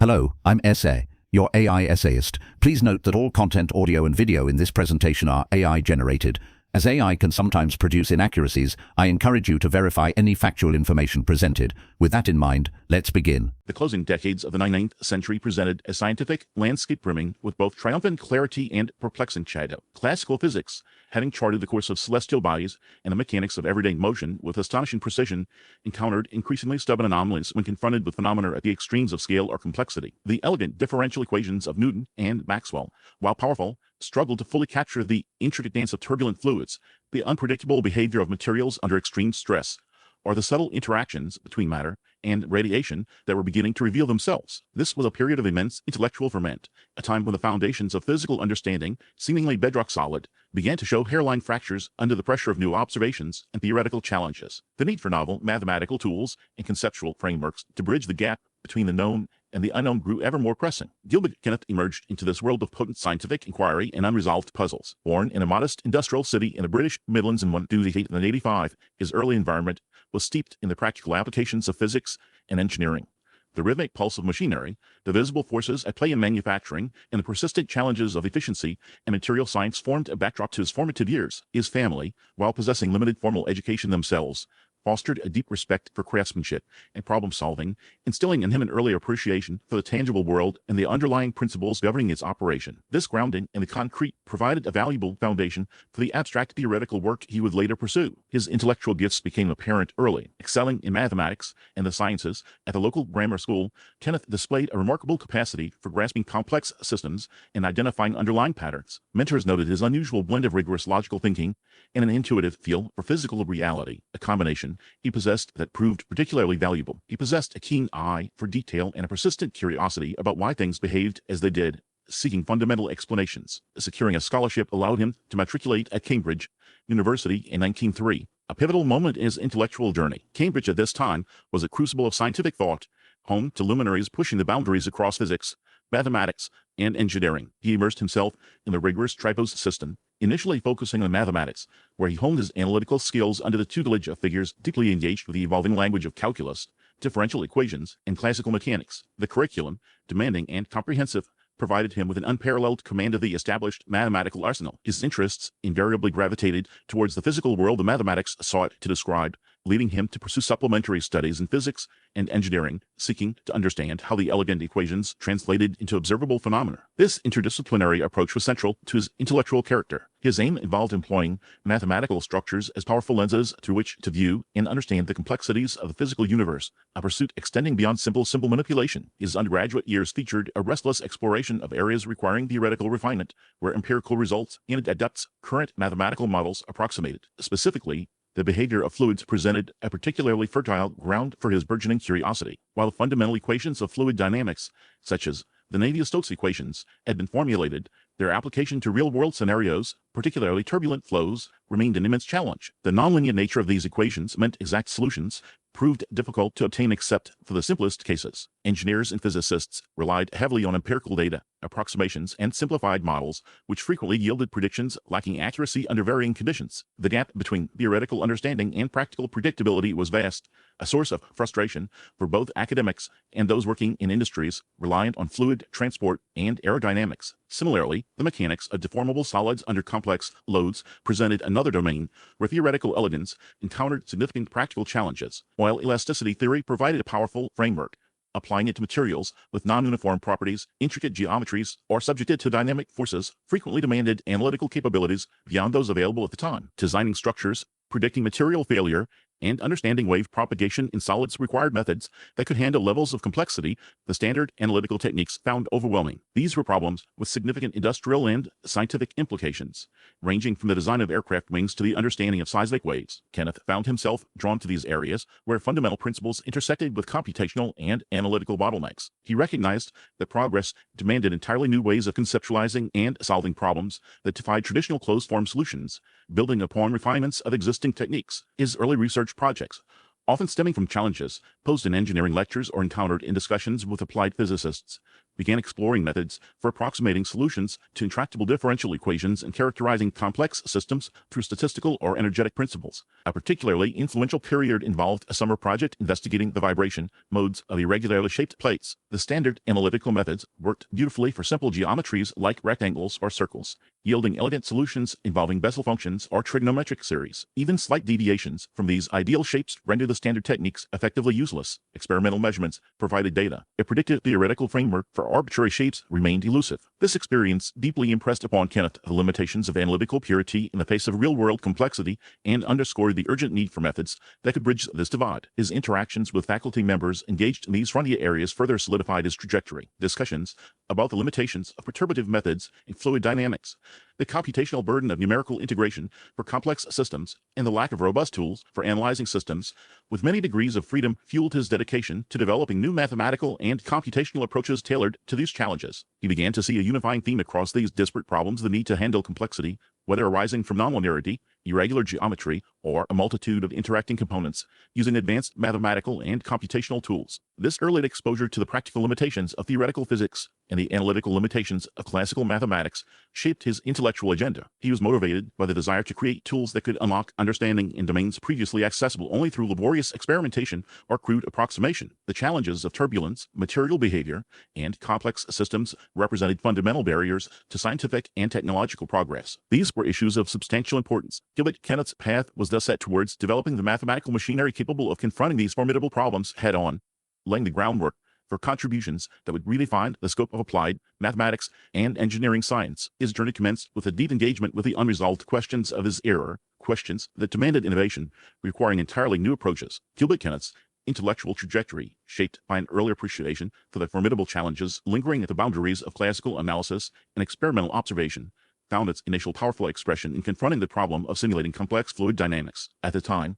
Hello, I'm SA, your AI essayist. Please note that all content, audio and video in this presentation are AI generated. As AI can sometimes produce inaccuracies, I encourage you to verify any factual information presented. With that in mind, let's begin. The closing decades of the 19th century presented a scientific landscape brimming with both triumphant clarity and perplexing shadow. Classical physics, having charted the course of celestial bodies and the mechanics of everyday motion with astonishing precision, encountered increasingly stubborn anomalies when confronted with phenomena at the extremes of scale or complexity. The elegant differential equations of Newton and Maxwell, while powerful, struggled to fully capture the intricate dance of turbulent fluids, the unpredictable behavior of materials under extreme stress, or the subtle interactions between matter and radiation that were beginning to reveal themselves. This was a period of immense intellectual ferment, a time when the foundations of physical understanding, seemingly bedrock solid, began to show hairline fractures under the pressure of new observations and theoretical challenges. The need for novel mathematical tools and conceptual frameworks to bridge the gap between the known and the unknown grew ever more pressing. Gilbert Kenneth emerged into this world of potent scientific inquiry and unresolved puzzles. Born in a modest industrial city in the British Midlands in 1885, his early environment was steeped in the practical applications of physics and engineering. The rhythmic pulse of machinery, the visible forces at play in manufacturing, and the persistent challenges of efficiency and material science formed a backdrop to his formative years. His family, while possessing limited formal education themselves, fostered a deep respect for craftsmanship and problem-solving, instilling in him an early appreciation for the tangible world and the underlying principles governing its operation. This grounding in the concrete provided a valuable foundation for the abstract theoretical work he would later pursue. His intellectual gifts became apparent early. Excelling in mathematics and the sciences at the local grammar school, Kenneth displayed a remarkable capacity for grasping complex systems and identifying underlying patterns. Mentors noted his unusual blend of rigorous logical thinking and an intuitive feel for physical reality, a combination he possessed that proved particularly valuable. He possessed a keen eye for detail and a persistent curiosity about why things behaved as they did, seeking fundamental explanations. Securing a scholarship allowed him to matriculate at Cambridge University in 1903, a pivotal moment in his intellectual journey. Cambridge at this time was a crucible of scientific thought, home to luminaries pushing the boundaries across physics, mathematics, and engineering. He immersed himself in the rigorous Tripos system, initially focusing on mathematics, where he honed his analytical skills under the tutelage of figures deeply engaged with the evolving language of calculus, differential equations, and classical mechanics. The curriculum, demanding and comprehensive, provided him with an unparalleled command of the established mathematical arsenal. His interests invariably gravitated towards the physical world the mathematics sought to describe, leading him to pursue supplementary studies in physics and engineering, seeking to understand how the elegant equations translated into observable phenomena. This interdisciplinary approach was central to his intellectual character. His aim involved employing mathematical structures as powerful lenses through which to view and understand the complexities of the physical universe, a pursuit extending beyond simple manipulation. His undergraduate years featured a restless exploration of areas requiring theoretical refinement, where empirical results and adepts current mathematical models approximated. Specifically, the behavior of fluids presented a particularly fertile ground for his burgeoning curiosity. While the fundamental equations of fluid dynamics, such as the Navier-Stokes equations, had been formulated, their application to real-world scenarios, particularly turbulent flows, remained an immense challenge. The nonlinear nature of these equations meant exact solutions proved difficult to obtain except for the simplest cases. Engineers and physicists relied heavily on empirical data, approximations, and simplified models, which frequently yielded predictions lacking accuracy under varying conditions. The gap between theoretical understanding and practical predictability was vast, a source of frustration for both academics and those working in industries reliant on fluid transport and aerodynamics. Similarly, the mechanics of deformable solids under complex loads presented another domain where theoretical elegance encountered significant practical challenges. While elasticity theory provided a powerful framework, applying it to materials with non-uniform properties, intricate geometries, or subjected to dynamic forces frequently demanded analytical capabilities beyond those available at the time. Designing structures, predicting material failure, and understanding wave propagation in solids required methods that could handle levels of complexity the standard analytical techniques found overwhelming. These were problems with significant industrial and scientific implications, ranging from the design of aircraft wings to the understanding of seismic waves. Kenneth found himself drawn to these areas where fundamental principles intersected with computational and analytical bottlenecks. He recognized that progress demanded entirely new ways of conceptualizing and solving problems that defied traditional closed-form solutions, building upon refinements of existing techniques. His early research projects, often stemming from challenges posed in engineering lectures or encountered in discussions with applied physicists, began exploring methods for approximating solutions to intractable differential equations and characterizing complex systems through statistical or energetic principles. A particularly influential period involved a summer project investigating the vibration modes of irregularly shaped plates. The standard analytical methods worked beautifully for simple geometries like rectangles or circles, yielding elegant solutions involving Bessel functions or trigonometric series. Even slight deviations from these ideal shapes rendered the standard techniques effectively useless. Experimental measurements provided data. A predictive theoretical framework for arbitrary shapes remained elusive. This experience deeply impressed upon Kenneth the limitations of analytical purity in the face of real-world complexity and underscored the urgent need for methods that could bridge this divide. His interactions with faculty members engaged in these frontier areas further solidified his trajectory. Discussions about the limitations of perturbative methods in fluid dynamics, the computational burden of numerical integration for complex systems, and the lack of robust tools for analyzing systems with many degrees of freedom fueled his dedication to developing new mathematical and computational approaches tailored to these challenges. He began to see a unifying theme across these disparate problems: the need to handle complexity, whether arising from nonlinearity, irregular geometry, or a multitude of interacting components, using advanced mathematical and computational tools. This early exposure to the practical limitations of theoretical physics and the analytical limitations of classical mathematics shaped his intellectual agenda. He was motivated by the desire to create tools that could unlock understanding in domains previously accessible only through laborious experimentation or crude approximation. The challenges of turbulence, material behavior, and complex systems represented fundamental barriers to scientific and technological progress. These were issues of substantial importance. Gilbert Kenneth's path was thus set towards developing the mathematical machinery capable of confronting these formidable problems head-on, laying the groundwork for contributions that would redefine the scope of applied mathematics and engineering science. His journey commenced with a deep engagement with the unresolved questions of his era, questions that demanded innovation, requiring entirely new approaches. Gilbert Kenneth's intellectual trajectory, shaped by an early appreciation for the formidable challenges lingering at the boundaries of classical analysis and experimental observation, found its initial powerful expression in confronting the problem of simulating complex fluid dynamics. At the time,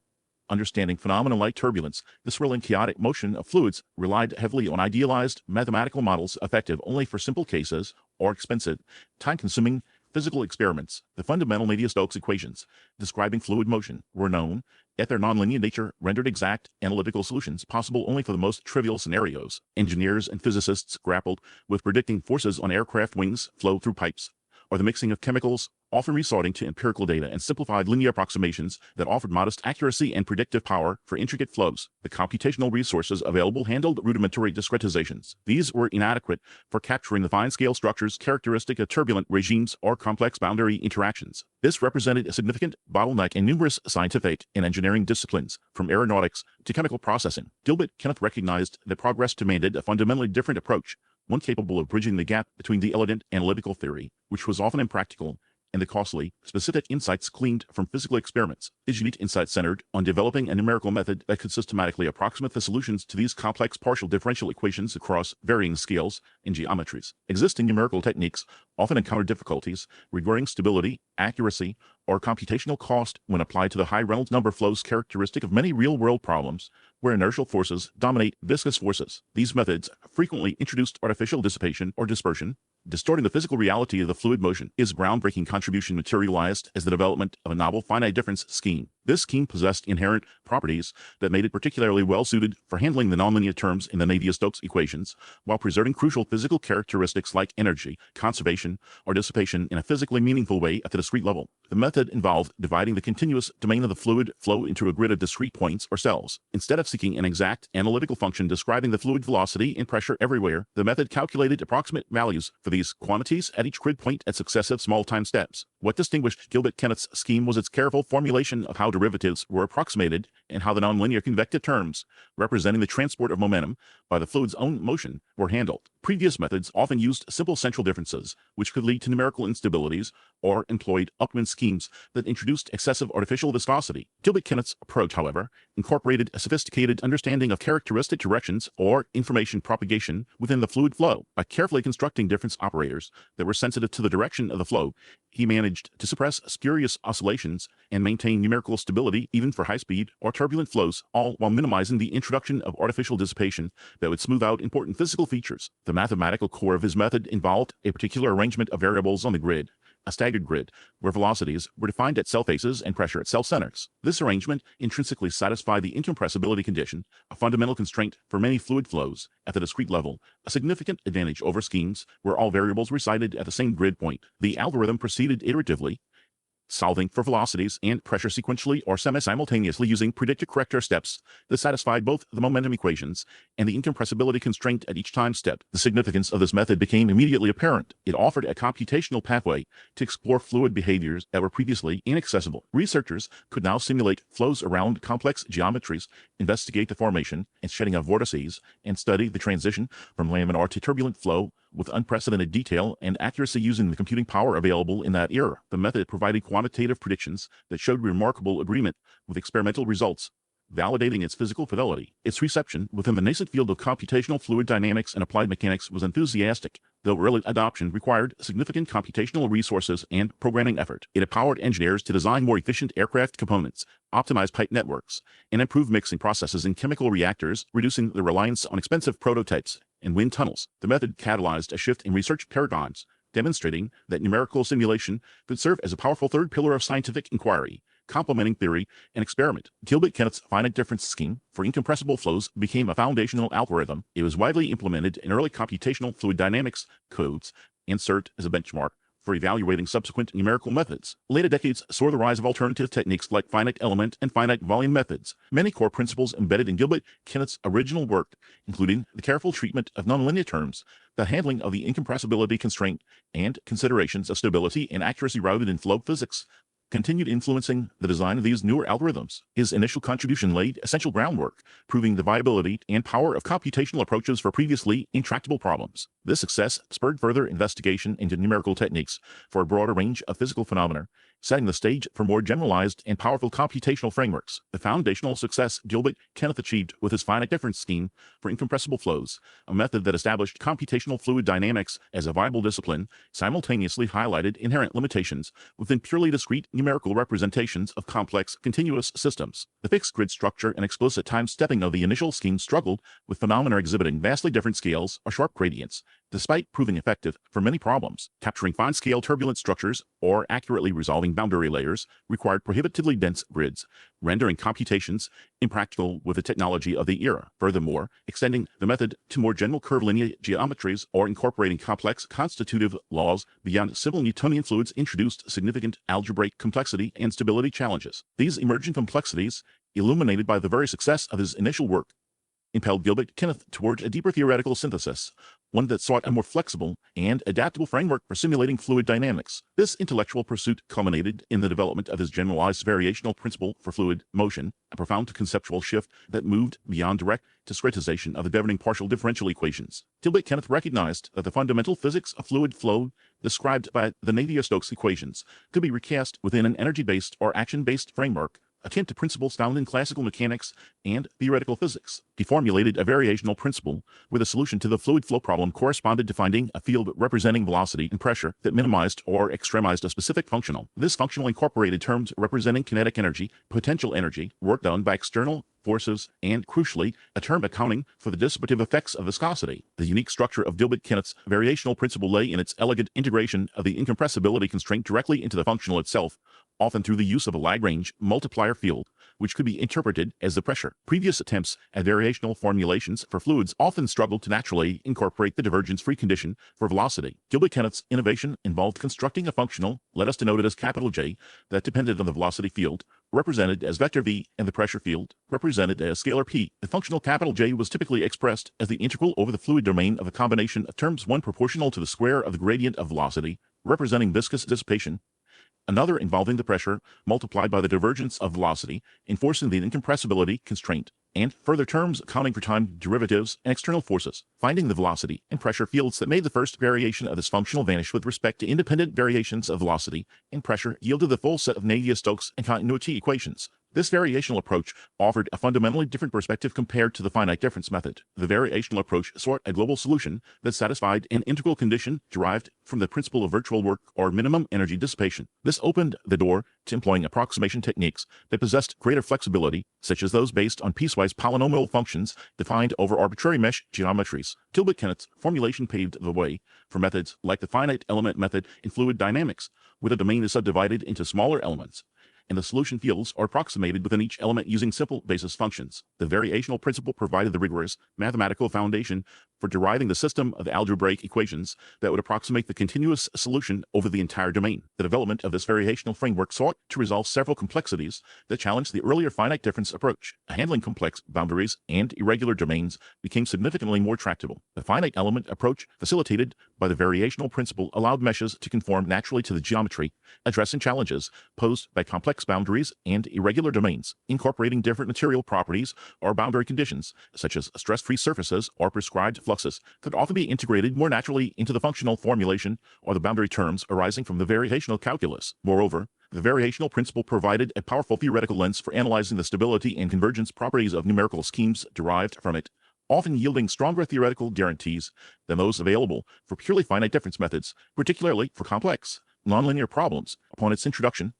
understanding phenomena like turbulence, the swirling chaotic motion of fluids, relied heavily on idealized mathematical models effective only for simple cases or expensive, time-consuming physical experiments. The fundamental Navier-Stokes equations describing fluid motion were known, yet their nonlinear nature rendered exact analytical solutions possible only for the most trivial scenarios. Engineers and physicists grappled with predicting forces on aircraft wings, flow through pipes, or the mixing of chemicals, often resorting to empirical data and simplified linear approximations that offered modest accuracy and predictive power for intricate flows. The computational resources available handled rudimentary discretizations. These were inadequate for capturing the fine-scale structures characteristic of turbulent regimes or complex boundary interactions. This represented a significant bottleneck in numerous scientific and engineering disciplines, from aeronautics to chemical processing. Gilbert Kenneth recognized that progress demanded a fundamentally different approach, one capable of bridging the gap between the elegant analytical theory, which was often impractical, and the costly, specific insights gleaned from physical experiments. His unique insight centered on developing a numerical method that could systematically approximate the solutions to these complex partial differential equations across varying scales and geometries. Existing numerical techniques often encounter difficulties regarding stability, accuracy, or computational cost when applied to the high Reynolds number flows characteristic of many real-world problems where inertial forces dominate viscous forces. These methods frequently introduced artificial dissipation or dispersion, distorting the physical reality of the fluid motion. His groundbreaking contribution materialized as the development of a novel finite difference scheme. This scheme possessed inherent properties that made it particularly well-suited for handling the nonlinear terms in the Navier-Stokes equations, while preserving crucial physical characteristics like energy, conservation, or dissipation in a physically meaningful way at the discrete level. The method involved dividing the continuous domain of the fluid flow into a grid of discrete points or cells. Instead of seeking an exact analytical function describing the fluid velocity and pressure everywhere, the method calculated approximate values for these quantities at each grid point at successive small-time steps. What distinguished Gilbert Kenneth's scheme was its careful formulation of how derivatives were approximated and how the nonlinear convective terms, representing the transport of momentum by the fluid's own motion, were handled. Previous methods often used simple central differences, which could lead to numerical instabilities, or employed upwind schemes that introduced excessive artificial viscosity. Gilbert Kenneth's approach, however, incorporated a sophisticated understanding of characteristic directions or information propagation within the fluid flow. By carefully constructing difference operators that were sensitive to the direction of the flow, he managed to suppress spurious oscillations and maintain numerical stability even for high-speed or turbulent flows, all while minimizing the introduction of artificial dissipation that would smooth out important physical features. The mathematical core of his method involved a particular arrangement of variables on the grid, a staggered grid, where velocities were defined at cell faces and pressure at cell centers. This arrangement intrinsically satisfied the incompressibility condition, a fundamental constraint for many fluid flows at the discrete level, a significant advantage over schemes where all variables resided at the same grid point. The algorithm proceeded iteratively, solving for velocities and pressure sequentially or semi-simultaneously using predicted corrector steps that satisfied both the momentum equations and the incompressibility constraint at each time step. The significance of this method became immediately apparent. It offered a computational pathway to explore fluid behaviors that were previously inaccessible. Researchers could now simulate flows around complex geometries, investigate the formation and shedding of vortices, and study the transition from laminar to turbulent flow with unprecedented detail and accuracy using the computing power available in that era. The method provided quantitative predictions that showed remarkable agreement with experimental results, validating its physical fidelity. Its reception within the nascent field of computational fluid dynamics and applied mechanics was enthusiastic, though early adoption required significant computational resources and programming effort. It empowered engineers to design more efficient aircraft components, optimize pipe networks, and improve mixing processes in chemical reactors, reducing the reliance on expensive prototypes and wind tunnels. The method catalyzed a shift in research paradigms, demonstrating that numerical simulation could serve as a powerful third pillar of scientific inquiry, complementing theory and experiment. Gilbert Kenneth's finite difference scheme for incompressible flows became a foundational algorithm. It was widely implemented in early computational fluid dynamics codes and served as a benchmark for evaluating subsequent numerical methods. Later decades saw the rise of alternative techniques like finite element and finite volume methods. Many core principles embedded in Gilbert Kenneth's original work, including the careful treatment of nonlinear terms, the handling of the incompressibility constraint, and considerations of stability and accuracy rooted in flow physics, continued influencing the design of these newer algorithms. His initial contribution laid essential groundwork, proving the viability and power of computational approaches for previously intractable problems. This success spurred further investigation into numerical techniques for a broader range of physical phenomena, setting the stage for more generalized and powerful computational frameworks. The foundational success Gilbert Kenneth achieved with his finite difference scheme for incompressible flows, a method that established computational fluid dynamics as a viable discipline, simultaneously highlighted inherent limitations within purely discrete numerical representations of complex, continuous systems. The fixed grid structure and explicit time-stepping of the initial scheme struggled with phenomena exhibiting vastly different scales or sharp gradients, despite proving effective for many problems. Capturing fine-scale turbulent structures or accurately resolving boundary layers required prohibitively dense grids, rendering computations impractical with the technology of the era. Furthermore, extending the method to more general curvilinear geometries or incorporating complex constitutive laws beyond simple Newtonian fluids introduced significant algebraic complexity and stability challenges. These emergent complexities, illuminated by the very success of his initial work, impelled Gilbert Kenneth towards a deeper theoretical synthesis, one that sought a more flexible and adaptable framework for simulating fluid dynamics. This intellectual pursuit culminated in the development of his generalized variational principle for fluid motion, a profound conceptual shift that moved beyond direct discretization of the governing partial differential equations. Gilbert Kenneth recognized that the fundamental physics of fluid flow described by the Navier-Stokes equations could be recast within an energy-based or action-based framework akin to principles found in classical mechanics and theoretical physics. He formulated a variational principle where the solution to the fluid flow problem corresponded to finding a field representing velocity and pressure that minimized or extremized a specific functional. This functional incorporated terms representing kinetic energy, potential energy, work done by external forces, and, crucially, a term accounting for the dissipative effects of viscosity. The unique structure of Gilbert Kenneth's variational principle lay in its elegant integration of the incompressibility constraint directly into the functional itself, often through the use of a Lagrange multiplier field, which could be interpreted as the pressure. Previous attempts at variational formulations for fluids often struggled to naturally incorporate the divergence-free condition for velocity. Gilbert Kenneth's innovation involved constructing a functional, let us denote it as capital J, that depended on the velocity field, represented as vector v, and the pressure field, represented as scalar p. The functional capital J was typically expressed as the integral over the fluid domain of a combination of terms, one proportional to the square of the gradient of velocity, representing viscous dissipation, another involving the pressure multiplied by the divergence of velocity, enforcing the incompressibility constraint, and further terms accounting for time derivatives and external forces. Finding the velocity and pressure fields that made the first variation of this functional vanish with respect to independent variations of velocity and pressure yielded the full set of Navier-Stokes and continuity equations. This variational approach offered a fundamentally different perspective compared to the finite difference method. The variational approach sought a global solution that satisfied an integral condition derived from the principle of virtual work or minimum energy dissipation. This opened the door to employing approximation techniques that possessed greater flexibility, such as those based on piecewise polynomial functions defined over arbitrary mesh geometries. Gilbert Kenneth's formulation paved the way for methods like the finite element method in fluid dynamics, where the domain is subdivided into smaller elements, and the solution fields are approximated within each element using simple basis functions. The variational principle provided the rigorous mathematical foundation for deriving the system of algebraic equations that would approximate the continuous solution over the entire domain. The development of this variational framework sought to resolve several complexities that challenged the earlier finite difference approach. Handling complex boundaries and irregular domains became significantly more tractable. The finite element approach, facilitated by the variational principle, allowed meshes to conform naturally to the geometry, addressing challenges posed by complex boundaries and irregular domains. Incorporating different material properties or boundary conditions, such as stress-free surfaces or prescribed fluxes, could often be integrated more naturally into the functional formulation or the boundary terms arising from the variational calculus. Moreover, the variational principle provided a powerful theoretical lens for analyzing the stability and convergence properties of numerical schemes derived from it, often yielding stronger theoretical guarantees than those available for purely finite difference methods, particularly for complex, nonlinear problems. Upon its introduction,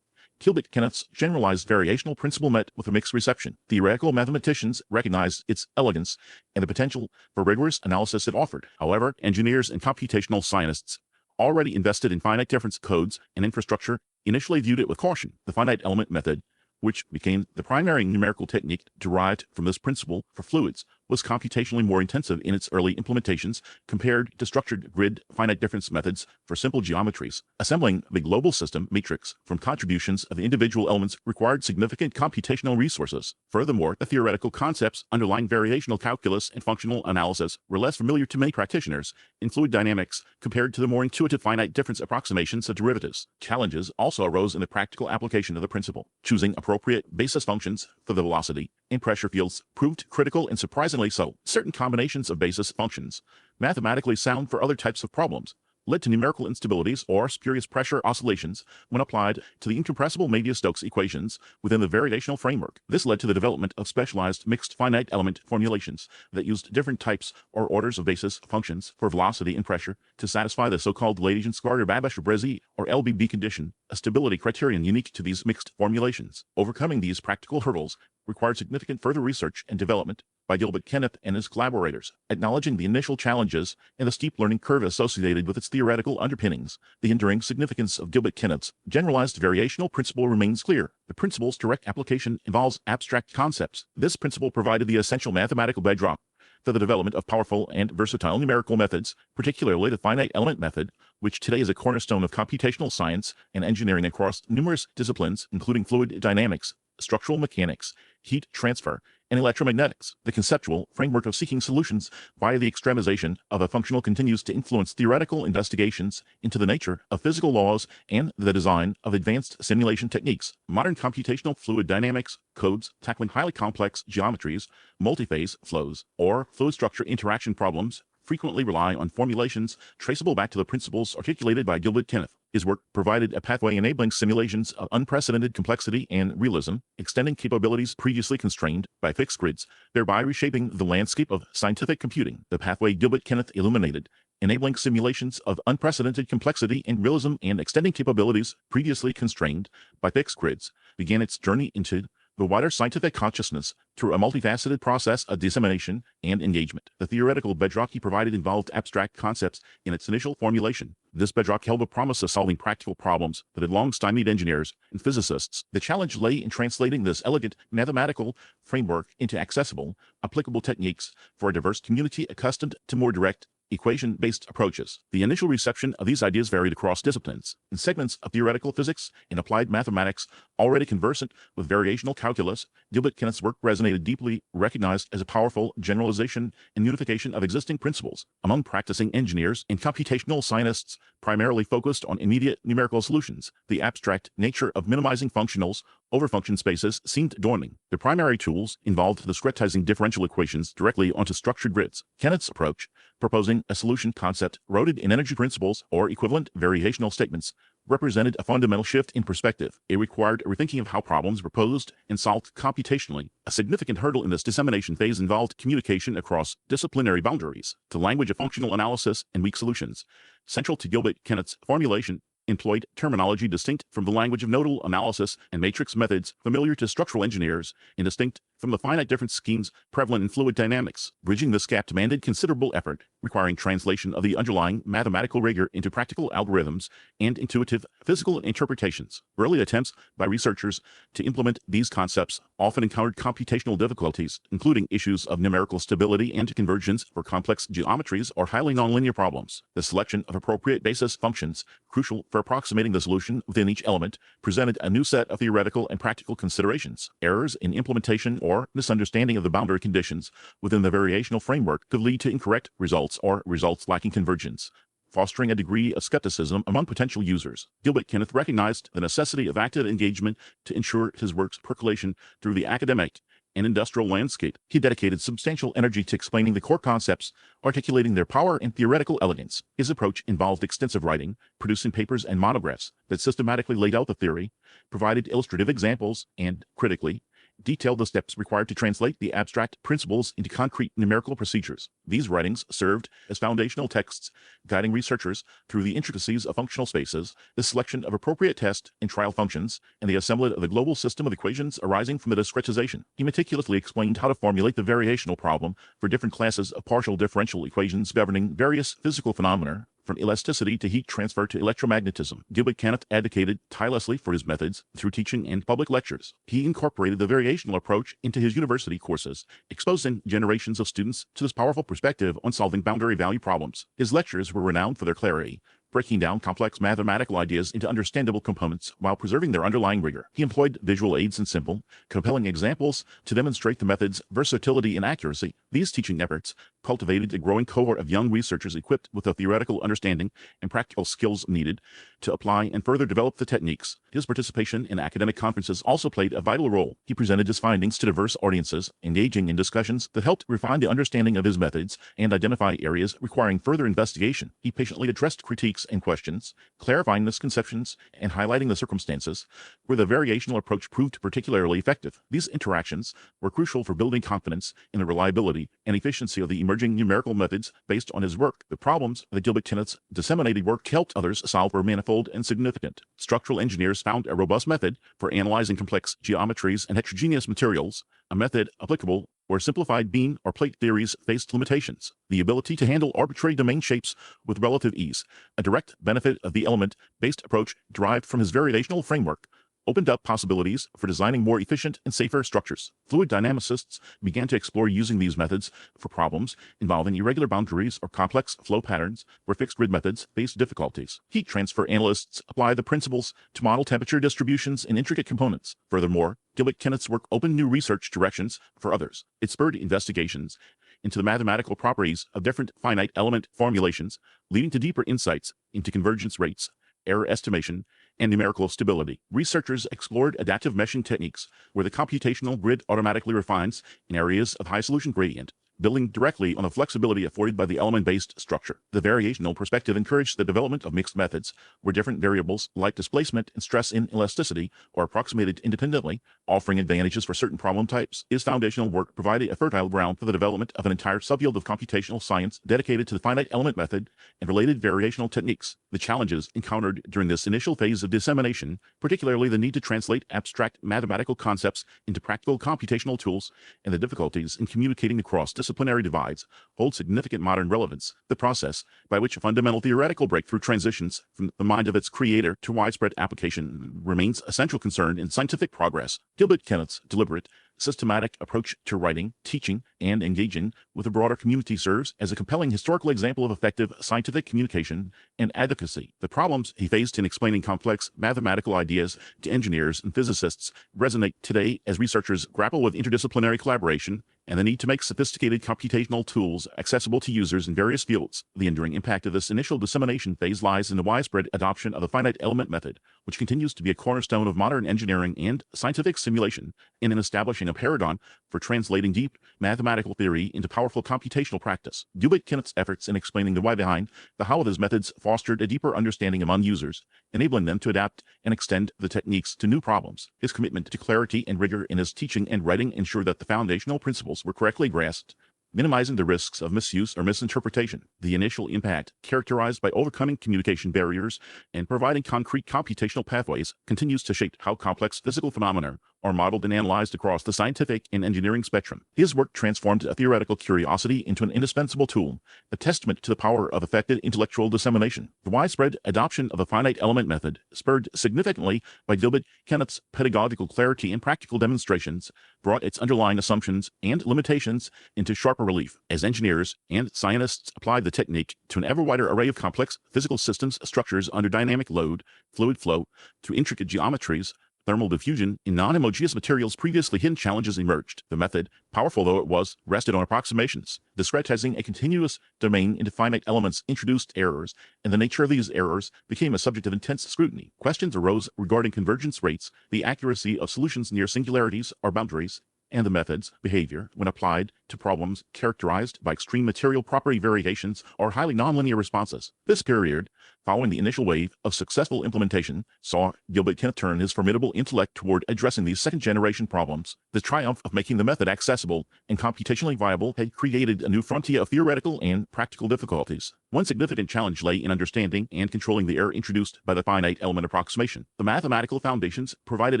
Gilbert Kenneth's generalized variational principle met with a mixed reception. Theoretical mathematicians recognized its elegance and the potential for rigorous analysis it offered. However, engineers and computational scientists already invested in finite difference codes and infrastructure initially viewed it with caution. The finite element method, which became the primary numerical technique derived from this principle for fluids, was computationally more intensive in its early implementations compared to structured grid finite difference methods for simple geometries. Assembling the global system matrix from contributions of individual elements required significant computational resources. Furthermore, the theoretical concepts underlying variational calculus and functional analysis were less familiar to many practitioners in fluid dynamics compared to the more intuitive finite difference approximations of derivatives. Challenges also arose in the practical application of the principle. Choosing appropriate basis functions for the velocity and pressure fields proved critical and surprisingly so. Certain combinations of basis functions, mathematically sound for other types of problems, led to numerical instabilities or spurious pressure oscillations when applied to the incompressible Navier-Stokes equations within the variational framework. This led to the development of specialized mixed finite element formulations that used different types or orders of basis functions for velocity and pressure to satisfy the so-called Lagrange-Scarder-Babbage-Brezzi or LBB condition, a stability criterion unique to these mixed formulations. Overcoming these practical hurdles required significant further research and development by Gilbert Kenneth and his collaborators. Acknowledging the initial challenges and the steep learning curve associated with its theoretical underpinnings, the enduring significance of Gilbert Kenneth's generalized variational principle remains clear. The principle's direct application involves abstract concepts. This principle provided the essential mathematical bedrock for the development of powerful and versatile numerical methods, particularly the finite element method, which today is a cornerstone of computational science and engineering across numerous disciplines, including fluid dynamics, structural mechanics, heat transfer, and electromagnetics. The conceptual framework of seeking solutions via the extremization of a functional continues to influence theoretical investigations into the nature of physical laws and the design of advanced simulation techniques. Modern computational fluid dynamics codes tackling highly complex geometries, multiphase flows, or fluid structure interaction problems frequently rely on formulations traceable back to the principles articulated by Gilbert Kenneth. His work provided a pathway enabling simulations of unprecedented complexity and realism, extending capabilities previously constrained by fixed grids, thereby reshaping the landscape of scientific computing. The pathway Gilbert Kenneth illuminated, enabling simulations of unprecedented complexity and realism and extending capabilities previously constrained by fixed grids, began its journey into the wider scientific consciousness through a multifaceted process of dissemination and engagement. The theoretical bedrock he provided involved abstract concepts in its initial formulation. This bedrock held the promise of solving practical problems that had long stymied engineers and physicists. The challenge lay in translating this elegant mathematical framework into accessible, applicable techniques for a diverse community accustomed to more direct, equation-based approaches. The initial reception of these ideas varied across disciplines. In segments of theoretical physics and applied mathematics already conversant with variational calculus, Gilbert Kenneth's work resonated deeply, recognized as a powerful generalization and unification of existing principles. Among practicing engineers and computational scientists primarily focused on immediate numerical solutions, the abstract nature of minimizing functionals over function spaces seemed daunting. The primary tools involved discretizing differential equations directly onto structured grids. Kenneth's approach, proposing a solution concept rooted in energy principles or equivalent variational statements, represented a fundamental shift in perspective. It required a rethinking of how problems were posed and solved computationally. A significant hurdle in this dissemination phase involved communication across disciplinary boundaries. The language of functional analysis and weak solutions, central to Gilbert Kenneth's formulation, employed terminology distinct from the language of nodal analysis and matrix methods familiar to structural engineers and distinct from the finite difference schemes prevalent in fluid dynamics. Bridging this gap demanded considerable effort, requiring translation of the underlying mathematical rigor into practical algorithms and intuitive physical interpretations. Early attempts by researchers to implement these concepts often encountered computational difficulties, including issues of numerical stability and convergence for complex geometries or highly nonlinear problems. The selection of appropriate basis functions, crucial for approximating the solution within each element, presented a new set of theoretical and practical considerations. Errors in implementation or misunderstanding of the boundary conditions within the variational framework could lead to incorrect results or results lacking convergence, fostering a degree of skepticism among potential users. Gilbert Kenneth recognized the necessity of active engagement to ensure his work's percolation through the academic and industrial landscape. He dedicated substantial energy to explaining the core concepts, articulating their power and theoretical elegance. His approach involved extensive writing, producing papers and monographs that systematically laid out the theory, provided illustrative examples, and, critically, detailed the steps required to translate the abstract principles into concrete numerical procedures. These writings served as foundational texts, guiding researchers through the intricacies of functional spaces, the selection of appropriate test and trial functions, and the assembly of the global system of equations arising from the discretization. He meticulously explained how to formulate the variational problem for different classes of partial differential equations governing various physical phenomena, from elasticity to heat transfer to electromagnetism. Gilbert Kenneth advocated tirelessly for his methods through teaching and public lectures. He incorporated the variational approach into his university courses, exposing generations of students to this powerful perspective on solving boundary value problems. His lectures were renowned for their clarity, breaking down complex mathematical ideas into understandable components while preserving their underlying rigor. He employed visual aids and simple, compelling examples to demonstrate the method's versatility and accuracy. These teaching efforts cultivated a growing cohort of young researchers equipped with the theoretical understanding and practical skills needed to apply and further develop the techniques. His participation in academic conferences also played a vital role. He presented his findings to diverse audiences, engaging in discussions that helped refine the understanding of his methods and identify areas requiring further investigation. He patiently addressed critiques and questions, clarifying misconceptions and highlighting the circumstances where the variational approach proved particularly effective. These interactions were crucial for building confidence in the reliability and efficiency of the emerging numerical methods based on his work. The problems that Gilbert Kenneth's disseminated work helped others solve were manifold and significant. Structural engineers found a robust method for analyzing complex geometries and heterogeneous materials, a method applicable where simplified beam or plate theories faced limitations. The ability to handle arbitrary domain shapes with relative ease, a direct benefit of the element-based approach derived from his variational framework, opened up possibilities for designing more efficient and safer structures. Fluid dynamicists began to explore using these methods for problems involving irregular boundaries or complex flow patterns where fixed grid methods faced difficulties. Heat transfer analysts apply the principles to model temperature distributions in intricate components. Furthermore, Gilbert Kenneth's work opened new research directions for others. It spurred investigations into the mathematical properties of different finite element formulations, leading to deeper insights into convergence rates, error estimation, and numerical stability. Researchers explored adaptive meshing techniques where the computational grid automatically refines in areas of high solution gradient, building directly on the flexibility afforded by the element-based structure. The variational perspective encouraged the development of mixed methods where different variables like displacement and stress inelasticity are approximated independently, offering advantages for certain problem types. His foundational work provided a fertile ground for the development of an entire subfield of computational science dedicated to the finite element method and related variational techniques. The challenges encountered during this initial phase of dissemination, particularly the need to translate abstract mathematical concepts into practical computational tools and the difficulties in communicating across disciplinary divides, hold significant modern relevance. The process by which a fundamental theoretical breakthrough transitions from the mind of its creator to widespread application remains a central concern in scientific progress. Gilbert Kenneth's deliberate, systematic approach to writing, teaching, and engaging with a broader community serves as a compelling historical example of effective scientific communication and advocacy. The problems he faced in explaining complex mathematical ideas to engineers and physicists resonate today as researchers grapple with interdisciplinary collaboration and the need to make sophisticated computational tools accessible to users in various fields. The enduring impact of this initial dissemination phase lies in the widespread adoption of the finite element method, which continues to be a cornerstone of modern engineering and scientific simulation, and in establishing a paradigm for translating deep mathematical theory into powerful computational practice. Gilbert Kenneth's efforts in explaining the why behind the how of his methods fostered a deeper understanding among users, enabling them to adapt and extend the techniques to new problems. His commitment to clarity and rigor in his teaching and writing ensured that the foundational principles were correctly grasped, minimizing the risks of misuse or misinterpretation. The initial impact, characterized by overcoming communication barriers and providing concrete computational pathways, continues to shape how complex physical phenomena are modeled and analyzed across the scientific and engineering spectrum. His work transformed a theoretical curiosity into an indispensable tool, a testament to the power of effective intellectual dissemination. The widespread adoption of the finite element method, spurred significantly by Gilbert Kenneth's pedagogical clarity and practical demonstrations, brought its underlying assumptions and limitations into sharper relief. As engineers and scientists applied the technique to an ever wider array of complex physical systems structures under dynamic load, fluid flow, to intricate geometries, thermal diffusion, in non-homogeneous materials, previously hidden challenges emerged. The method, powerful though it was, rested on approximations. Discretizing a continuous domain into finite elements introduced errors, and the nature of these errors became a subject of intense scrutiny. Questions arose regarding convergence rates, the accuracy of solutions near singularities or boundaries, and the method's behavior when applied to problems characterized by extreme material property variations or highly nonlinear responses. This period, following the initial wave of successful implementation, saw Gilbert Kenneth turn his formidable intellect toward addressing these second-generation problems. The triumph of making the method accessible and computationally viable had created a new frontier of theoretical and practical difficulties. One significant challenge lay in understanding and controlling the error introduced by the finite element approximation. The mathematical foundations provided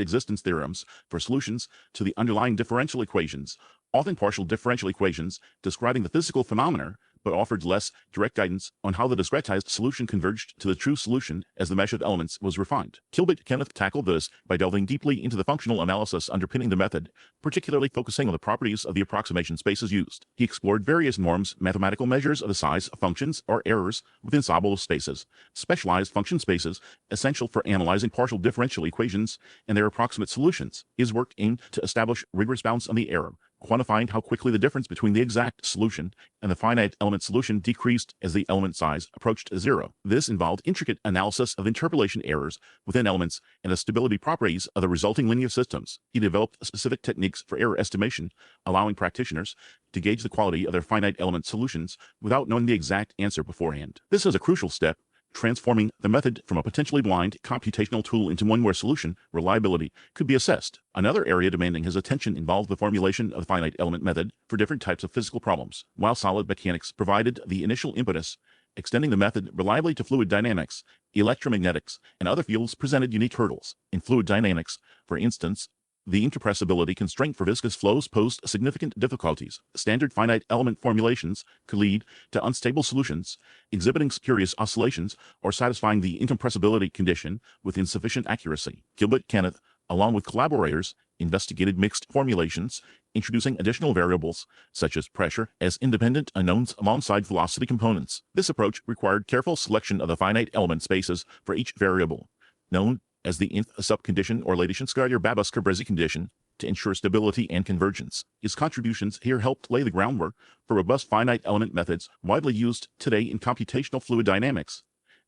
existence theorems for solutions to the underlying differential equations, often partial differential equations describing the physical phenomena, but offered less direct guidance on how the discretized solution converged to the true solution as the mesh of elements was refined. Gilbert Kenneth tackled this by delving deeply into the functional analysis underpinning the method, particularly focusing on the properties of the approximation spaces used. He explored various norms, mathematical measures of the size of functions or errors within ensemble spaces, specialized function spaces essential for analyzing partial differential equations and their approximate solutions. His work aimed to establish rigorous bounds on the error, quantifying how quickly the difference between the exact solution and the finite element solution decreased as the element size approached zero. This involved intricate analysis of interpolation errors within elements and the stability properties of the resulting linear systems. He developed specific techniques for error estimation, allowing practitioners to gauge the quality of their finite element solutions without knowing the exact answer beforehand. This is a crucial step, transforming the method from a potentially blind computational tool into one where solution reliability could be assessed. Another area demanding his attention involved the formulation of the finite element method for different types of physical problems. While solid mechanics provided the initial impetus, extending the method reliably to fluid dynamics, electromagnetics, and other fields presented unique hurdles. In fluid dynamics, for instance, the incompressibility constraint for viscous flows posed significant difficulties. Standard finite element formulations could lead to unstable solutions, exhibiting spurious oscillations, or satisfying the incompressibility condition with insufficient accuracy. Gilbert Kenneth, along with collaborators, investigated mixed formulations, introducing additional variables, such as pressure, as independent unknowns alongside velocity components. This approach required careful selection of the finite element spaces for each variable, known as the nth subcondition or Ladishenskaya-Babus-Cabrezi condition, to ensure stability and convergence. His contributions here helped lay the groundwork for robust finite element methods widely used today in computational fluid dynamics,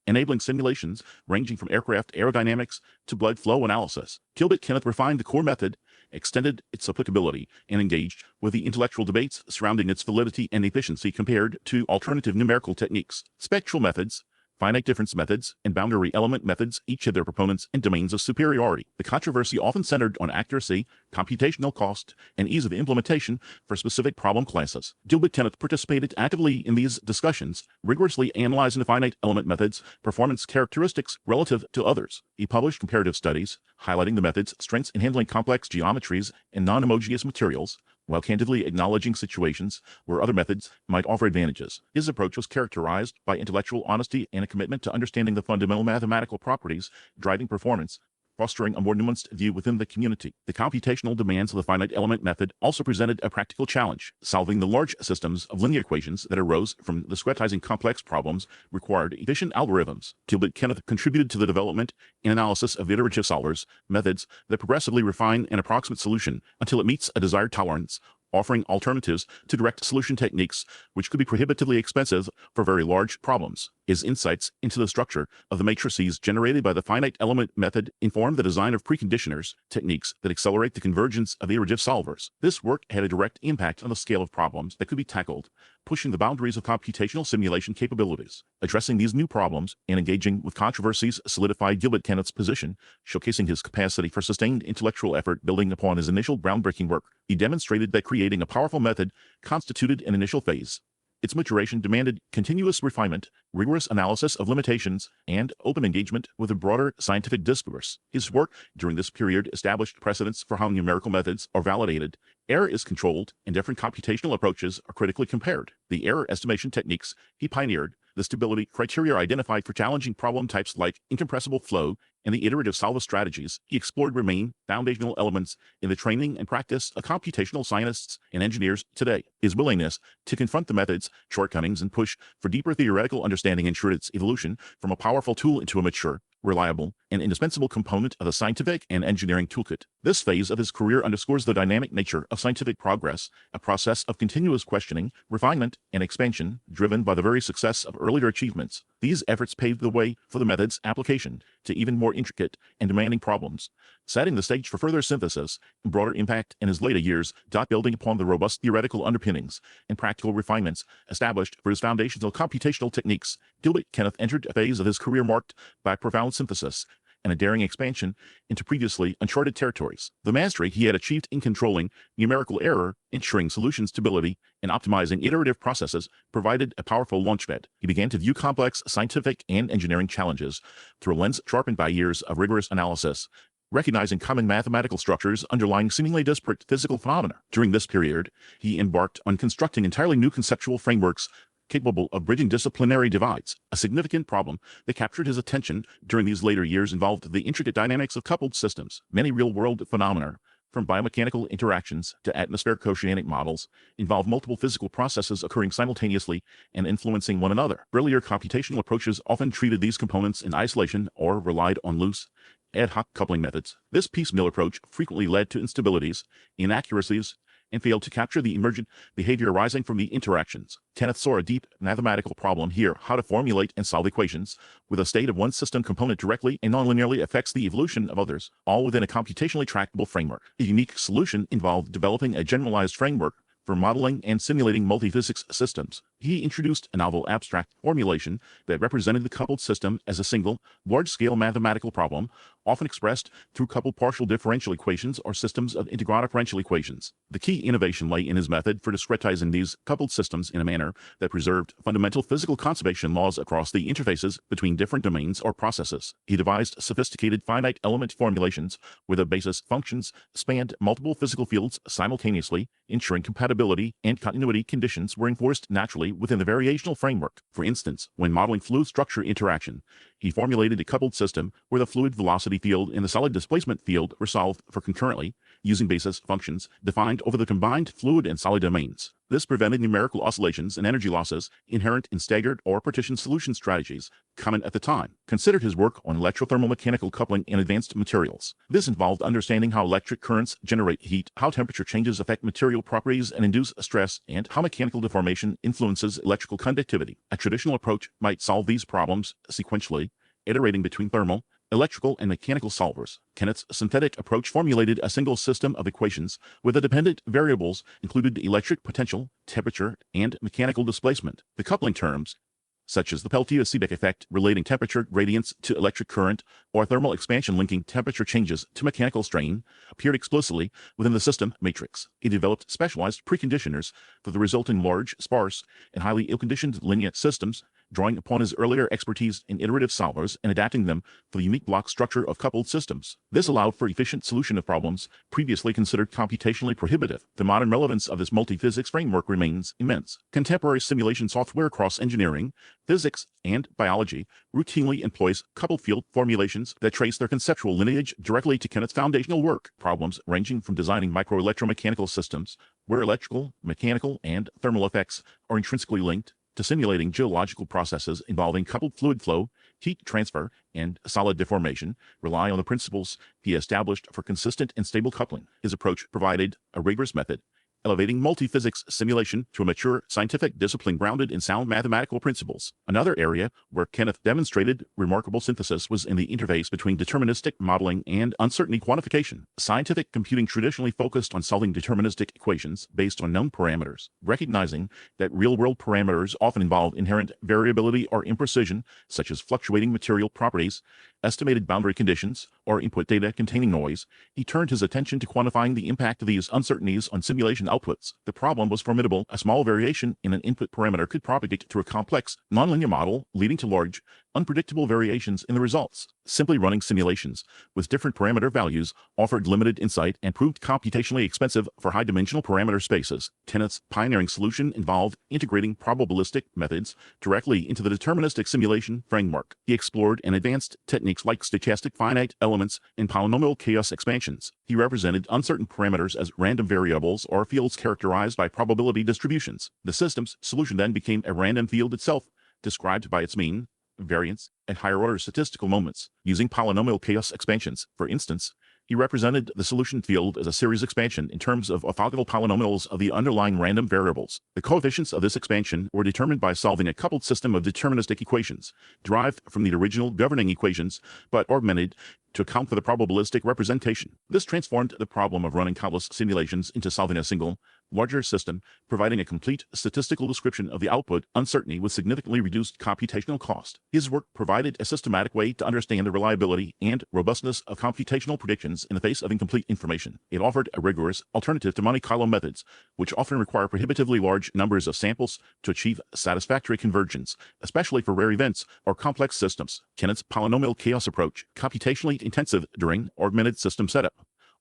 enabling simulations ranging from aircraft aerodynamics to blood flow analysis. Gilbert Kenneth refined the core method, extended its applicability, and engaged with the intellectual debates surrounding its validity and efficiency compared to alternative numerical techniques. Spectral methods, finite difference methods, and boundary element methods each had their proponents and domains of superiority. The controversy often centered on accuracy, computational cost, and ease of implementation for specific problem classes. Gilbert Kenneth participated actively in these discussions, rigorously analyzing the finite element method's performance characteristics relative to others. He published comparative studies, highlighting the method's strengths in handling complex geometries and non-homogeneous materials, while candidly acknowledging situations where other methods might offer advantages. His approach was characterized by intellectual honesty and a commitment to understanding the fundamental mathematical properties driving performance, fostering a more nuanced view within the community. The computational demands of the finite element method also presented a practical challenge. Solving the large systems of linear equations that arose from discretizing complex problems required efficient algorithms. Gilbert Kenneth contributed to the development and analysis of iterative solvers, methods that progressively refine an approximate solution until it meets a desired tolerance, offering alternatives to direct solution techniques which could be prohibitively expensive for very large problems. His insights into the structure of the matrices generated by the finite element method informed the design of preconditioners, techniques that accelerate the convergence of iterative solvers. This work had a direct impact on the scale of problems that could be tackled, pushing the boundaries of computational simulation capabilities. Addressing these new problems and engaging with controversies solidified Gilbert Kenneth's position, showcasing his capacity for sustained intellectual effort building upon his initial groundbreaking work. He demonstrated that creating a powerful method constituted an initial phase. Its maturation demanded continuous refinement, rigorous analysis of limitations, and open engagement with a broader scientific discourse. His work during this period established precedents for how numerical methods are validated, error is controlled, and different computational approaches are critically compared. The error estimation techniques he pioneered, the stability criteria identified for challenging problem types like incompressible flow, and the iterative solver strategies he explored remain foundational elements in the training and practice of computational scientists and engineers today. His willingness to confront the method's shortcomings and push for deeper theoretical understanding ensured its evolution from a powerful tool into a mature, reliable, and indispensable component of the scientific and engineering toolkit. This phase of his career underscores the dynamic nature of scientific progress, a process of continuous questioning, refinement, and expansion driven by the very success of earlier achievements. These efforts paved the way for the method's application to even more intricate and demanding problems, setting the stage for further synthesis and broader impact in his later years, building upon the robust theoretical underpinnings and practical refinements established for his foundational computational techniques. Gilbert Kenneth entered a phase of his career marked by profound synthesis and a daring expansion into previously uncharted territories. The mastery he had achieved in controlling numerical error, ensuring solution stability, and optimizing iterative processes provided a powerful launchpad. He began to view complex scientific and engineering challenges through a lens sharpened by years of rigorous analysis, recognizing common mathematical structures underlying seemingly disparate physical phenomena. During this period, he embarked on constructing entirely new conceptual frameworks capable of bridging disciplinary divides. A significant problem that captured his attention during these later years involved the intricate dynamics of coupled systems. Many real-world phenomena, from biomechanical interactions to atmospheric oceanic models, involve multiple physical processes occurring simultaneously and influencing one another. Earlier computational approaches often treated these components in isolation or relied on loose, ad hoc coupling methods. This piecemeal approach frequently led to instabilities, inaccuracies, and failed to capture the emergent behavior arising from the interactions. Kenneth saw a deep mathematical problem here: how to formulate and solve equations with a state of one system component directly and nonlinearly affects the evolution of others, all within a computationally tractable framework. A unique solution involved developing a generalized framework for modeling and simulating multiphysics systems. He introduced a novel abstract formulation that represented the coupled system as a single, large-scale mathematical problem, often expressed through coupled partial differential equations or systems of integral differential equations. The key innovation lay in his method for discretizing these coupled systems in a manner that preserved fundamental physical conservation laws across the interfaces between different domains or processes. He devised sophisticated finite element formulations where the basis functions spanned multiple physical fields simultaneously, ensuring compatibility and continuity conditions were enforced naturally within the variational framework. For instance, when modeling fluid structure interaction, he formulated a coupled system where the fluid velocity field and the solid displacement field were solved for concurrently using basis functions defined over the combined fluid and solid domains. This prevented numerical oscillations and energy losses inherent in staggered or partition solution strategies common at the time. Considered his work on electrothermal-mechanical coupling in advanced materials. This involved understanding how electric currents generate heat, how temperature changes affect material properties and induce stress, and how mechanical deformation influences electrical conductivity. A traditional approach might solve these problems sequentially, iterating between thermal, electrical, and mechanical solvers. Kenneth's synthetic approach formulated a single system of equations where the dependent variables included electric potential, temperature, and mechanical displacement. The coupling terms, such as the Peltier-Seebeck effect relating temperature gradients to electric current, or thermal expansion linking temperature changes to mechanical strain, appeared explicitly within the system matrix. He developed specialized preconditioners for the resulting large, sparse, and highly ill-conditioned linear systems, drawing upon his earlier expertise in iterative solvers and adapting them for the unique block structure of coupled systems. This allowed for efficient solution of problems previously considered computationally prohibitive. The modern relevance of this multiphysics framework remains immense. Contemporary simulation software across engineering, physics, and biology routinely employs coupled field formulations that trace their conceptual lineage directly to Kenneth's foundational work. Problems ranging from designing microelectromechanical systems, where electrical, mechanical, and thermal effects are intrinsically linked, to simulating geological processes involving coupled fluid flow, heat transfer, and solid deformation, rely on the principles he established for consistent and stable coupling. His approach provided a rigorous method elevating multiphysics simulation to a mature scientific discipline grounded in sound mathematical principles. Another area where Kenneth demonstrated remarkable synthesis was in the interface between deterministic modeling and uncertainty quantification. Scientific computing traditionally focused on solving deterministic equations based on known parameters, recognizing that real-world parameters often involve inherent variability or imprecision, such as fluctuating material properties, estimated boundary conditions, or input data containing noise. He turned his attention to quantifying the impact of these uncertainties on simulation outputs. The problem was formidable. A small variation in an input parameter could propagate through a complex, nonlinear model, leading to large, unpredictable variations in the results. Simply running simulations with different parameter values offered limited insight and proved computationally expensive for high-dimensional parameter spaces. Kenneth's pioneering solution involved integrating probabilistic methods directly into the deterministic simulation framework. He explored and advanced techniques like stochastic finite elements and polynomial chaos expansions. He represented uncertain parameters as random variables or fields characterized by probability distributions. The system's solution then became a random field itself, described by its mean, variance, and higher-order statistical moments. Using polynomial chaos expansions, for instance, he represented the solution field as a series expansion in terms of orthogonal polynomials of the underlying random variables. The coefficients of this expansion were determined by solving a coupled system of deterministic equations, derived from the original governing equations, but augmented to account for the probabilistic representation. This transformed the problem of running countless simulations into solving a single, larger system, providing a complete statistical description of the output uncertainty with significantly reduced computational cost. His work provided a systematic way to understand the reliability and robustness of computational predictions in the face of incomplete information. It offered a rigorous alternative to Monte Carlo methods, which often require prohibitively large numbers of samples to achieve satisfactory convergence, especially for rare events or complex systems. Kenneth's polynomial chaos approach, computationally intensive during augmented system setup,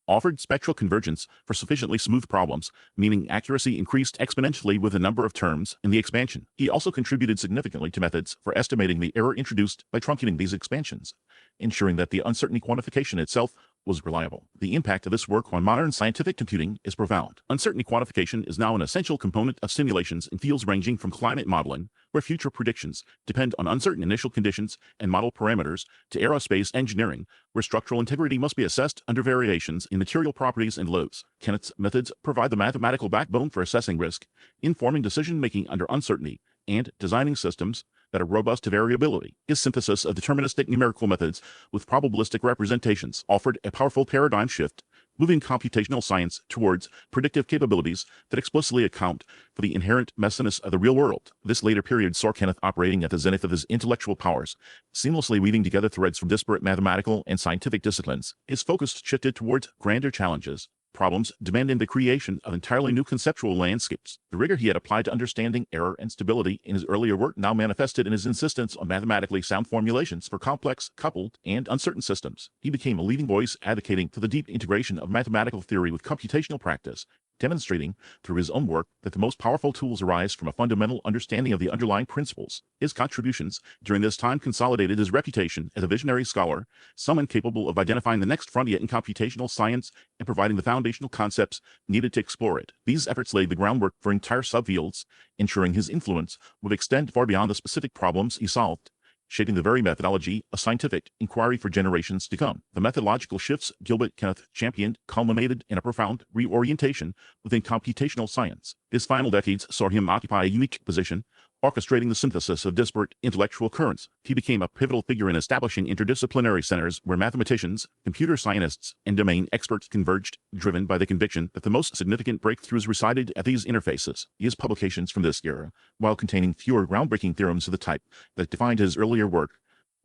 offered spectral convergence for sufficiently smooth problems, meaning accuracy increased exponentially with the number of terms in the expansion. He also contributed significantly to methods for estimating the error introduced by truncating these expansions, ensuring that the uncertainty quantification itself was reliable. The impact of this work on modern scientific computing is profound. Uncertainty quantification is now an essential component of simulations in fields ranging from climate modeling, where future predictions depend on uncertain initial conditions and model parameters, to aerospace engineering, where structural integrity must be assessed under variations in material properties and loads. Kenneth's methods provide the mathematical backbone for assessing risk, informing decision-making under uncertainty, and designing systems that are robust to variability. His synthesis of deterministic numerical methods with probabilistic representations offered a powerful paradigm shift, moving computational science towards predictive capabilities that explicitly account for the inherent messiness of the real world. This later period saw Kenneth operating at the zenith of his intellectual powers, seamlessly weaving together threads from disparate mathematical and scientific disciplines. His focus shifted towards grander challenges, problems demanding the creation of entirely new conceptual landscapes. The rigor he had applied to understanding error and stability in his earlier work now manifested in his insistence on mathematically sound formulations for complex, coupled, and uncertain systems. He became a leading voice advocating for the deep integration of mathematical theory with computational practice, demonstrating through his own work that the most powerful tools arise from a fundamental understanding of the underlying principles. His contributions during this time consolidated his reputation as a visionary scholar, someone capable of identifying the next frontier in computational science and providing the foundational concepts needed to explore it. These efforts laid the groundwork for entire subfields, ensuring his influence would extend far beyond the specific problems he solved, shaping the very methodology of scientific inquiry for generations to come. The methodological shifts Gilbert Kenneth championed culminated in a profound reorientation within computational science. His final decades saw him occupy a unique position, orchestrating the synthesis of disparate intellectual currents. He became a pivotal figure in establishing interdisciplinary centers where mathematicians, computer scientists, and domain experts converged, driven by the conviction that the most significant breakthroughs resided at these interfaces. His publications from this era, while containing fewer groundbreaking theorems of the type that defined his earlier work,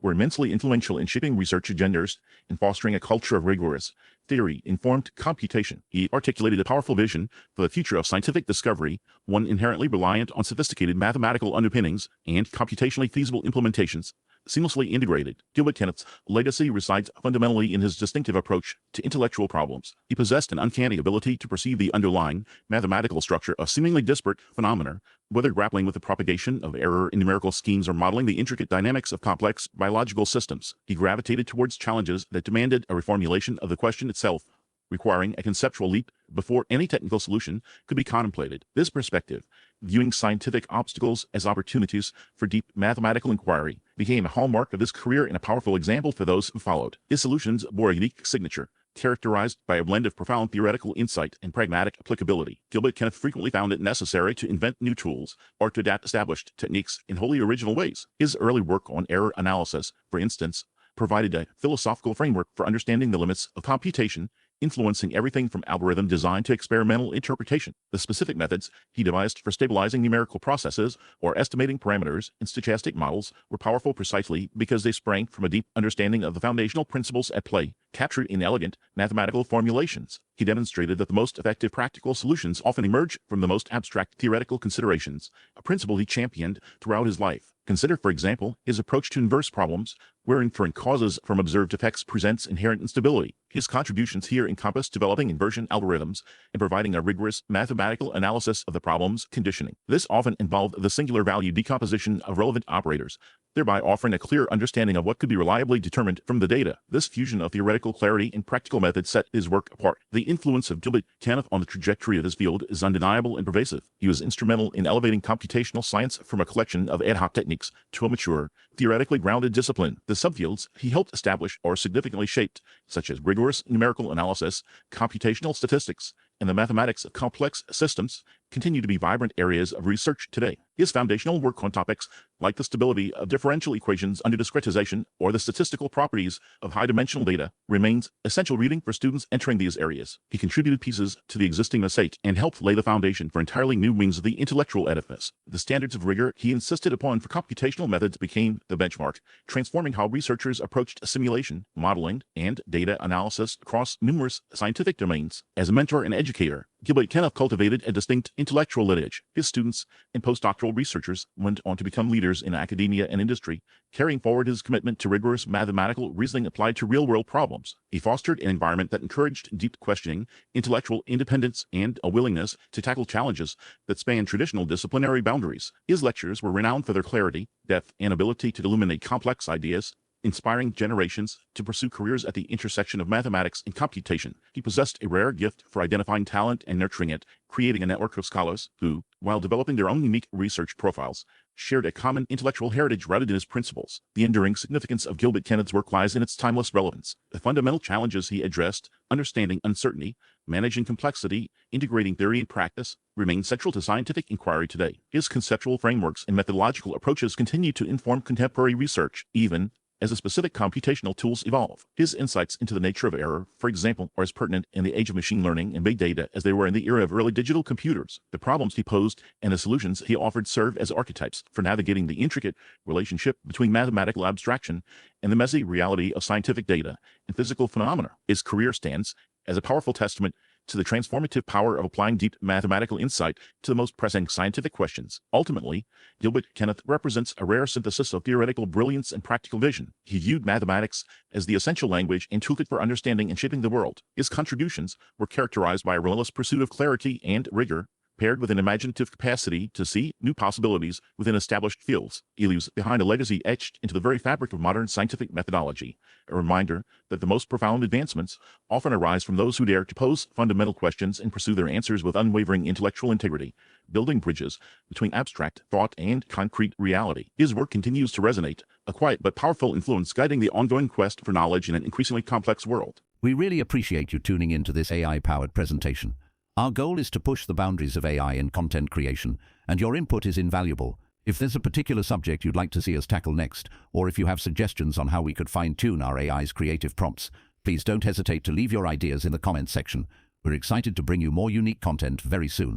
were immensely influential in shaping research agendas and fostering a culture of rigorous, theory-informed computation. He articulated a powerful vision for the future of scientific discovery, one inherently reliant on sophisticated mathematical underpinnings and computationally feasible implementations, seamlessly integrated. Gilbert Kenneth's legacy resides fundamentally in his distinctive approach to intellectual problems. He possessed an uncanny ability to perceive the underlying mathematical structure of seemingly disparate phenomena, whether grappling with the propagation of error in numerical schemes or modeling the intricate dynamics of complex biological systems. He gravitated towards challenges that demanded a reformulation of the question itself, requiring a conceptual leap before any technical solution could be contemplated. This perspective, viewing scientific obstacles as opportunities for deep mathematical inquiry, became a hallmark of his career and a powerful example for those who followed. His solutions bore a unique signature, characterized by a blend of profound theoretical insight and pragmatic applicability. Gilbert Kenneth frequently found it necessary to invent new tools or to adapt established techniques in wholly original ways. His early work on error analysis, for instance, provided a philosophical framework for understanding the limits of computation, influencing everything from algorithm design to experimental interpretation. The specific methods he devised for stabilizing numerical processes or estimating parameters in stochastic models were powerful precisely because they sprang from a deep understanding of the foundational principles at play, captured in elegant mathematical formulations. He demonstrated that the most effective practical solutions often emerge from the most abstract theoretical considerations, a principle he championed throughout his life. Consider, for example, his approach to inverse problems, where inferring causes from observed effects presents inherent instability. His contributions here encompass developing inversion algorithms and providing a rigorous mathematical analysis of the problem's conditioning. This often involved the singular value decomposition of relevant operators, thereby offering a clear understanding of what could be reliably determined from the data. This fusion of theoretical clarity and practical methods set his work apart. The influence of Gilbert Kenneth on the trajectory of this field is undeniable and pervasive. He was instrumental in elevating computational science from a collection of ad hoc techniques to a mature, theoretically grounded discipline. The subfields he helped establish or significantly shaped, such as rigorous numerical analysis, computational statistics, and the mathematics of complex systems, continue to be vibrant areas of research today. His foundational work on topics like the stability of differential equations under discretization or the statistical properties of high-dimensional data remains essential reading for students entering these areas. He contributed pieces to the existing mosaic and helped lay the foundation for entirely new wings of the intellectual edifice. The standards of rigor he insisted upon for computational methods became the benchmark, transforming how researchers approached simulation, modeling, and data analysis across numerous scientific domains. As a mentor and educator, Gilbert Kenneth cultivated a distinct intellectual lineage. His students and postdoctoral researchers went on to become leaders in academia and industry, carrying forward his commitment to rigorous mathematical reasoning applied to real-world problems. He fostered an environment that encouraged deep questioning, intellectual independence, and a willingness to tackle challenges that span traditional disciplinary boundaries. His lectures were renowned for their clarity, depth, and ability to illuminate complex ideas, inspiring generations to pursue careers at the intersection of mathematics and computation. He possessed a rare gift for identifying talent and nurturing it, creating a network of scholars who, while developing their own unique research profiles, shared a common intellectual heritage rooted in his principles. The enduring significance of Gilbert Kenneth's work lies in its timeless relevance. The fundamental challenges he addressed, understanding uncertainty, managing complexity, integrating theory and practice, remain central to scientific inquiry today. His conceptual frameworks and methodological approaches continue to inform contemporary research, even as the specific computational tools evolve. His insights into the nature of error, for example, are as pertinent in the age of machine learning and big data as they were in the era of early digital computers. The problems he posed and the solutions he offered serve as archetypes for navigating the intricate relationship between mathematical abstraction and the messy reality of scientific data and physical phenomena. His career stands as a powerful testament to the transformative power of applying deep mathematical insight to the most pressing scientific questions. Ultimately, Gilbert Kenneth represents a rare synthesis of theoretical brilliance and practical vision. He viewed mathematics as the essential language and toolkit for understanding and shaping the world. His contributions were characterized by a relentless pursuit of clarity and rigor, paired with an imaginative capacity to see new possibilities within established fields. He leaves behind a legacy etched into the very fabric of modern scientific methodology, a reminder that the most profound advancements often arise from those who dare to pose fundamental questions and pursue their answers with unwavering intellectual integrity, building bridges between abstract thought and concrete reality. His work continues to resonate, a quiet but powerful influence guiding the ongoing quest for knowledge in an increasingly complex world. We really appreciate you tuning in to this AI-powered presentation. Our goal is to push the boundaries of AI in content creation, and your input is invaluable. If there's a particular subject you'd like to see us tackle next, or if you have suggestions on how we could fine-tune our AI's creative prompts, please don't hesitate to leave your ideas in the comments section. We're excited to bring you more unique content very soon.